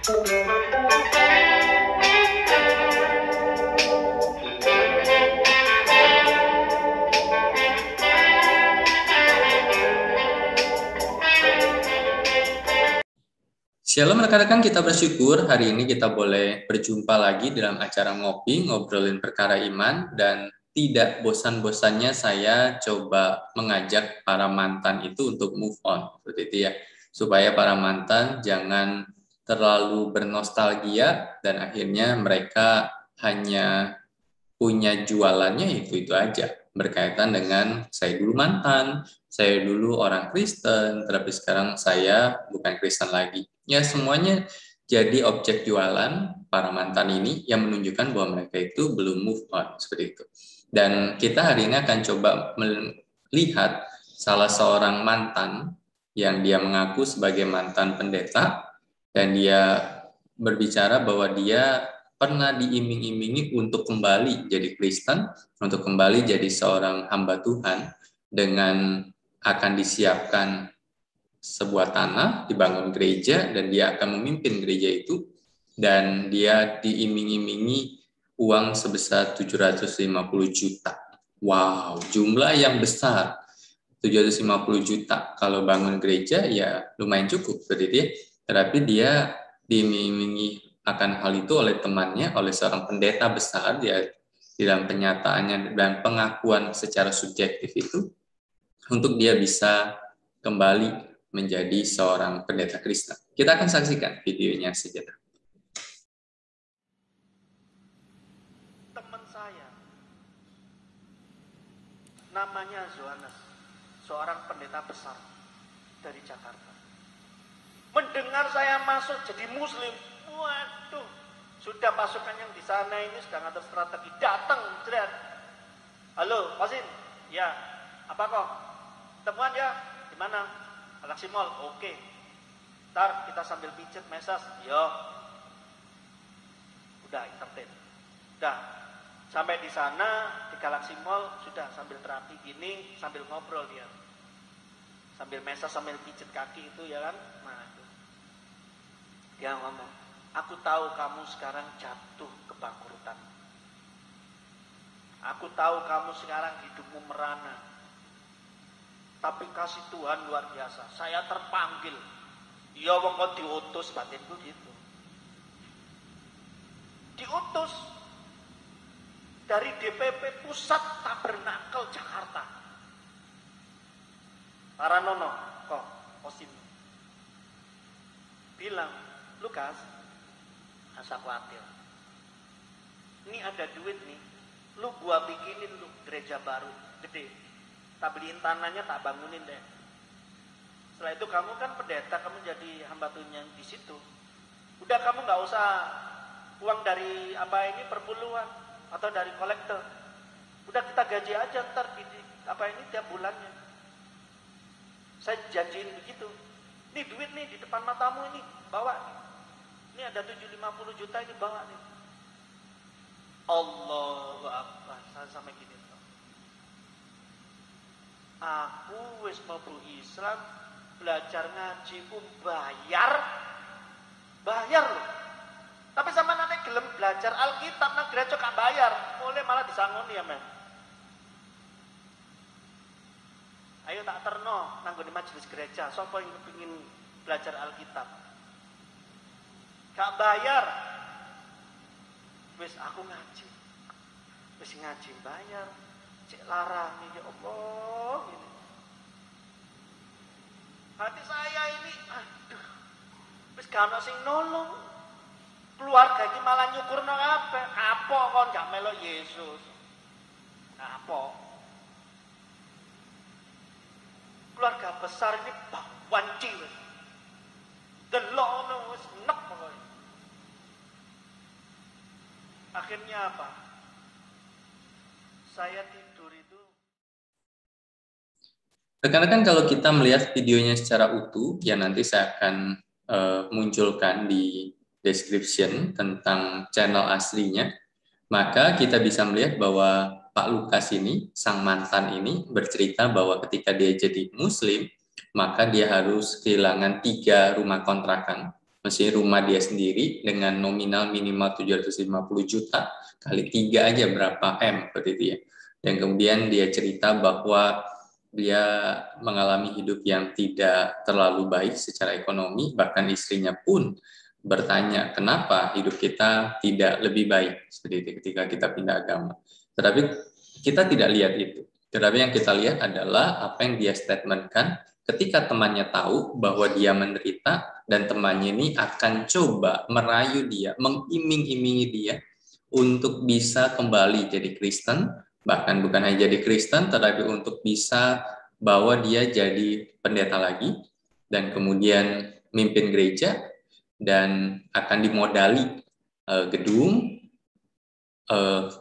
Shalom rekan-rekan, kita bersyukur hari ini kita boleh berjumpa lagi dalam acara ngopi, ngobrolin perkara iman, dan tidak bosan-bosannya saya coba mengajak para mantan itu untuk move on, seperti itu ya, supaya para mantan jangan terlalu bernostalgia dan akhirnya mereka hanya punya jualannya itu aja, berkaitan dengan saya dulu mantan, saya dulu orang Kristen, tapi sekarang saya bukan Kristen lagi. Ya semuanya jadi objek jualan para mantan ini yang menunjukkan bahwa mereka itu belum move on, seperti itu. Dan kita hari ini akan coba melihat salah seorang mantan yang dia mengaku sebagai mantan pendeta, dan dia berbicara bahwa dia pernah diiming-imingi untuk kembali jadi Kristen, untuk kembali jadi seorang hamba Tuhan, dengan akan disiapkan sebuah tanah, dibangun gereja, dan dia akan memimpin gereja itu, dan dia diiming-imingi uang sebesar 750 juta. Wow, jumlah yang besar. 750 juta. Kalau bangun gereja ya lumayan cukup, seperti itu ya. Tetapi dia diiming-imingi akan hal itu oleh temannya, oleh seorang pendeta besar, dia dalam penyataannya dan pengakuan secara subjektif itu, untuk dia bisa kembali menjadi seorang pendeta Kristen. Kita akan saksikan videonya sejenak. Teman saya, namanya Zohanes, seorang pendeta besar dari Jakarta. Mendengar saya masuk jadi Muslim, waduh, sudah pasukan yang di sana ini sudah ngatur strategi, datang, jerat. Halo, Pasin, ya, apa kok? Temuan ya, di mana? Galaxy Mall, oke. Ntar kita sambil pijet mesas, yo. Udah entertain. Udah, sampai di sana di Galaxy Mall sudah sambil terapi gini, sambil ngobrol dia, sambil mesas, sambil pijet kaki itu ya kan. Nah, itu. Dia ngomong, aku tahu kamu sekarang jatuh ke bangkrutan. Aku tahu kamu sekarang hidupmu merana. Tapi kasih Tuhan luar biasa. Saya terpanggil. Ya wong kok diutus, batinku gitu. Diutus dari DPP Pusat Tabernakel Jakarta. Paranono, kok Osin bilang, Lukas, asa khawatir. Ini ada duit nih, lu gua bikinin lu gereja baru, gede. Tak beliin tanahnya, tak bangunin deh. Setelah itu kamu kan pendeta, kamu jadi hamba Tuhan di situ. Udah kamu nggak usah uang dari apa ini perpuluhan atau dari kolektor. Udah kita gaji aja ntar apa ini tiap bulannya. Saya janjiin begitu. Nih duit nih di depan matamu ini, bawa. Ini ada 750 juta ini bawa nih. Allahu Akbar. Saya sampai gini. Aku wis mlebu Islam, belajar ngaji ku bayar loh. Tapi sama nanti gelem belajar Alkitab nang gereja gak bayar, mulai malah disangoni ya men. Ayo tak terno nang gone majelis gereja, sapa yang kepengin belajar Alkitab? Gak bayar. Wis aku ngaji. Wis ngaji bayar. Cek larang ya Allah ini. Hati saya ini, aduh, wis gak ono sing nolong. Keluarga ini malah nyukurno kabeh. Kapok kon gak melok Yesus. Kapok. Keluarga besar ini wanci wis. Delok ono wis nek pokoke. Akhirnya apa? Saya tidur itu. Rekan-rekan, kalau kita melihat videonya secara utuh, ya nanti saya akan munculkan di description tentang channel aslinya, maka kita bisa melihat bahwa Pak Lukas ini, sang mantan ini, bercerita bahwa ketika dia jadi Muslim, maka dia harus kehilangan 3 rumah kontrakan. Masih rumah dia sendiri dengan nominal minimal 750 juta, kali 3 aja berapa M seperti itu ya. Dan kemudian dia cerita bahwa dia mengalami hidup yang tidak terlalu baik secara ekonomi, bahkan istrinya pun bertanya, kenapa hidup kita tidak lebih baik seperti itu ketika kita pindah agama. Tetapi kita tidak lihat itu. Tetapi yang kita lihat adalah apa yang dia statementkan ketika temannya tahu bahwa dia menderita, dan temannya ini akan coba merayu dia, mengiming-imingi dia untuk bisa kembali jadi Kristen, bahkan bukan hanya jadi Kristen, tetapi untuk bisa bawa dia jadi pendeta lagi, dan kemudian mimpin gereja, dan akan dimodali gedung,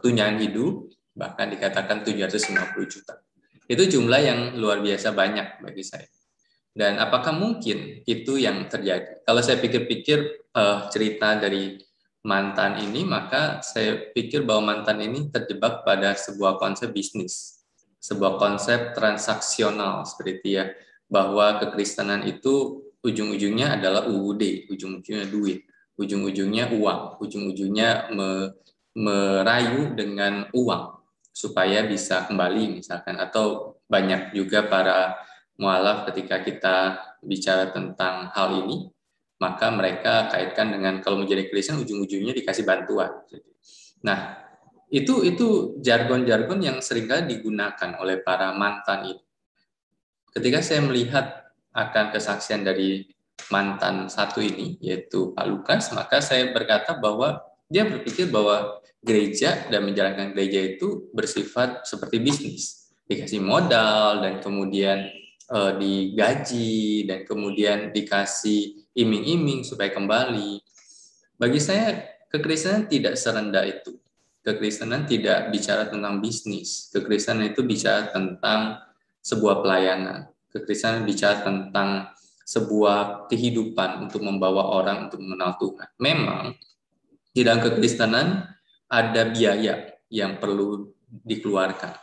tunjangan hidup, bahkan dikatakan 750 juta. Itu jumlah yang luar biasa banyak bagi saya. Dan apakah mungkin itu yang terjadi? Kalau saya pikir-pikir cerita dari mantan ini, maka saya pikir bahwa mantan ini terjebak pada sebuah konsep bisnis, sebuah konsep transaksional seperti itu ya, bahwa kekristenan itu ujung-ujungnya adalah UUD, ujung-ujungnya duit, ujung-ujungnya uang, ujung-ujungnya merayu dengan uang supaya bisa kembali misalkan. Atau banyak juga para mualaf ketika kita bicara tentang hal ini, maka mereka kaitkan dengan kalau menjadi Kristen ujung-ujungnya dikasih bantuan. Nah, itu jargon-jargon yang seringkali digunakan oleh para mantan ini. Ketika saya melihat akan kesaksian dari mantan satu ini, yaitu Pak Lukas, maka saya berkata bahwa dia berpikir bahwa gereja dan menjalankan gereja itu bersifat seperti bisnis. Dikasih modal, dan kemudian digaji, dan kemudian dikasih iming-iming supaya kembali. Bagi saya, kekristenan tidak serendah itu. Kekristenan tidak bicara tentang bisnis. Kekristenan itu bicara tentang sebuah pelayanan. Kekristenan bicara tentang sebuah kehidupan untuk membawa orang untuk mengenal Tuhan. Memang di dalam kekristenan ada biaya yang perlu dikeluarkan.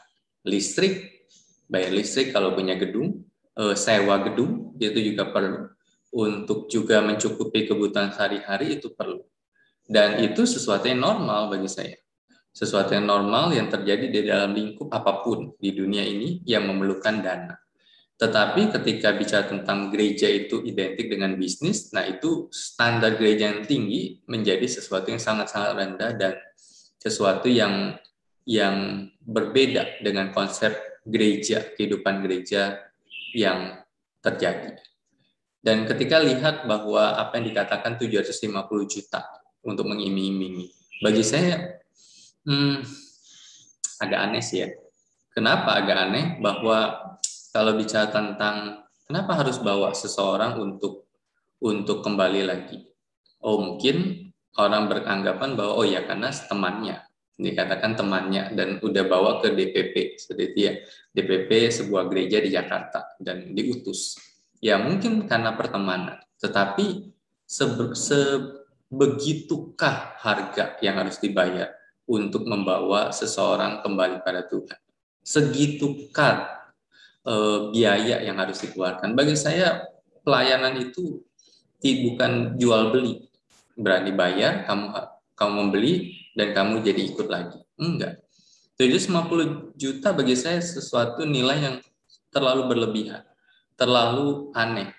Listrik, bayar listrik kalau punya gedung, sewa gedung, itu juga perlu. Untuk juga mencukupi kebutuhan sehari-hari itu perlu. Dan itu sesuatu yang normal bagi saya. Sesuatu yang normal yang terjadi di dalam lingkup apapun di dunia ini yang memerlukan dana. Tetapi ketika bicara tentang gereja itu identik dengan bisnis, nah itu standar gereja yang tinggi menjadi sesuatu yang sangat-sangat rendah, dan sesuatu yang berbeda dengan konsep gereja, kehidupan gereja yang terjadi. Dan ketika lihat bahwa apa yang dikatakan 750 juta untuk mengiming-imingi, bagi saya agak aneh sih ya. Kenapa agak aneh? Bahwa kalau bicara tentang kenapa harus bawa seseorang untuk kembali lagi? Oh, mungkin orang beranggapan bahwa oh ya karena temannya, dikatakan temannya, dan udah bawa ke DPP seperti itu ya, DPP sebuah gereja di Jakarta dan diutus. Ya mungkin karena pertemanan, tetapi sebegitukah harga yang harus dibayar untuk membawa seseorang kembali pada Tuhan? Segitukah biaya yang harus dikeluarkan? Bagi saya pelayanan itu bukan jual beli. Berani bayar, kamu membeli, dan kamu jadi ikut lagi. Enggak. 750 juta bagi saya sesuatu nilai yang terlalu berlebihan, terlalu aneh.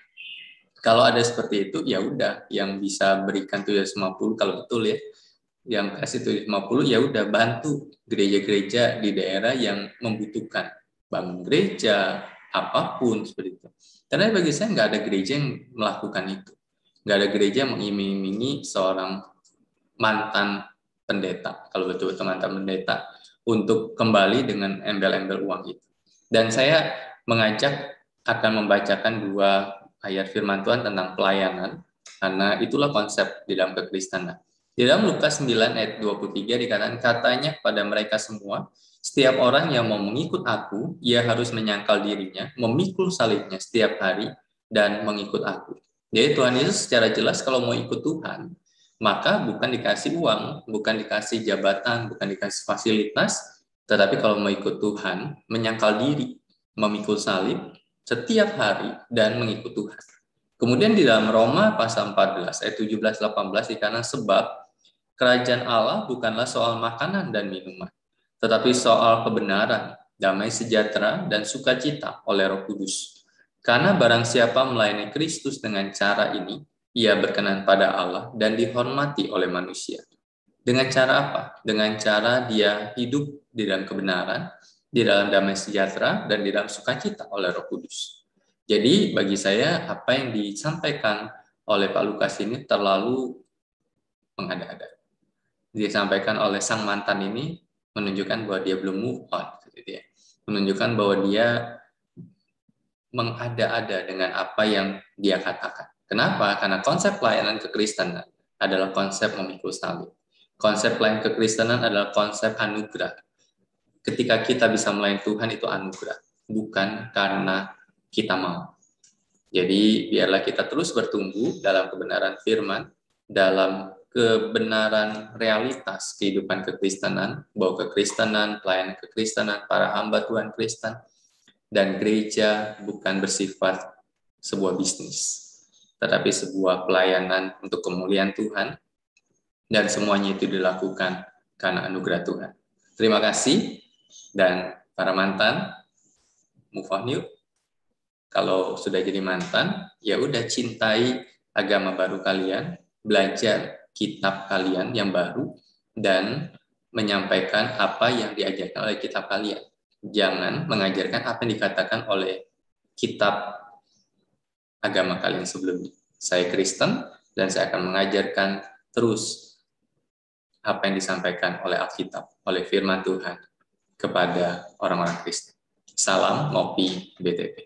Kalau ada seperti itu, ya udah, yang bisa berikan 750 kalau betul ya, yang kasih 750 ya udah, bantu gereja-gereja di daerah yang membutuhkan, bangun gereja, apapun seperti itu. Karena bagi saya nggak ada gereja yang melakukan itu. Nggak ada gereja yang mengiming-imingi seorang mantan pendeta, kalau betul-betul mantan pendeta, untuk kembali dengan embel-embel uang itu. Dan saya mengajak akan membacakan 2 ayat firman Tuhan tentang pelayanan, karena itulah konsep di dalam kekristenan. Di dalam Lukas 9 ayat 23 dikatakan, katanya pada mereka semua, setiap orang yang mau mengikut aku, ia harus menyangkal dirinya, memikul salibnya setiap hari, dan mengikut aku. Jadi Tuhan Yesus secara jelas kalau mau ikut Tuhan, maka bukan dikasih uang, bukan dikasih jabatan, bukan dikasih fasilitas, tetapi kalau mau ikut Tuhan, menyangkal diri, memikul salib setiap hari, dan mengikut Tuhan. Kemudian di dalam Roma pasal 14 ayat 17-18 dikatakan sebab kerajaan Allah bukanlah soal makanan dan minuman, tetapi soal kebenaran, damai sejahtera, dan sukacita oleh Roh Kudus. Karena barang siapa melayani Kristus dengan cara ini, ia berkenan pada Allah dan dihormati oleh manusia. Dengan cara apa? Dengan cara dia hidup di dalam kebenaran, di dalam damai sejahtera, dan di dalam sukacita oleh Roh Kudus. Jadi bagi saya apa yang disampaikan oleh Pak Lukas ini terlalu mengada-ada. Disampaikan oleh sang mantan ini menunjukkan bahwa dia belum move on, gitu ya. Menunjukkan bahwa dia mengada-ada dengan apa yang dia katakan. Kenapa? Karena konsep pelayanan kekristenan adalah konsep memikul salib. Konsep pelayanan kekristenan adalah konsep anugerah. Ketika kita bisa melayani Tuhan itu anugerah, bukan karena kita mau. Jadi biarlah kita terus bertumbuh dalam kebenaran firman, dalam kebenaran realitas kehidupan kekristenan, bahwa kekristenan, pelayanan kekristenan, para hamba Tuhan Kristen, dan gereja bukan bersifat sebuah bisnis, tetapi sebuah pelayanan untuk kemuliaan Tuhan, dan semuanya itu dilakukan karena anugerah Tuhan. Terima kasih, dan para mantan, move on yuk. Kalau sudah jadi mantan, ya udah cintai agama baru kalian, belajar kitab kalian yang baru, dan menyampaikan apa yang diajarkan oleh kitab kalian. Jangan mengajarkan apa yang dikatakan oleh kitab agama kalian sebelumnya. Saya Kristen, dan saya akan mengajarkan terus apa yang disampaikan oleh Alkitab, oleh firman Tuhan kepada orang-orang Kristen. Salam Ngopi BTP.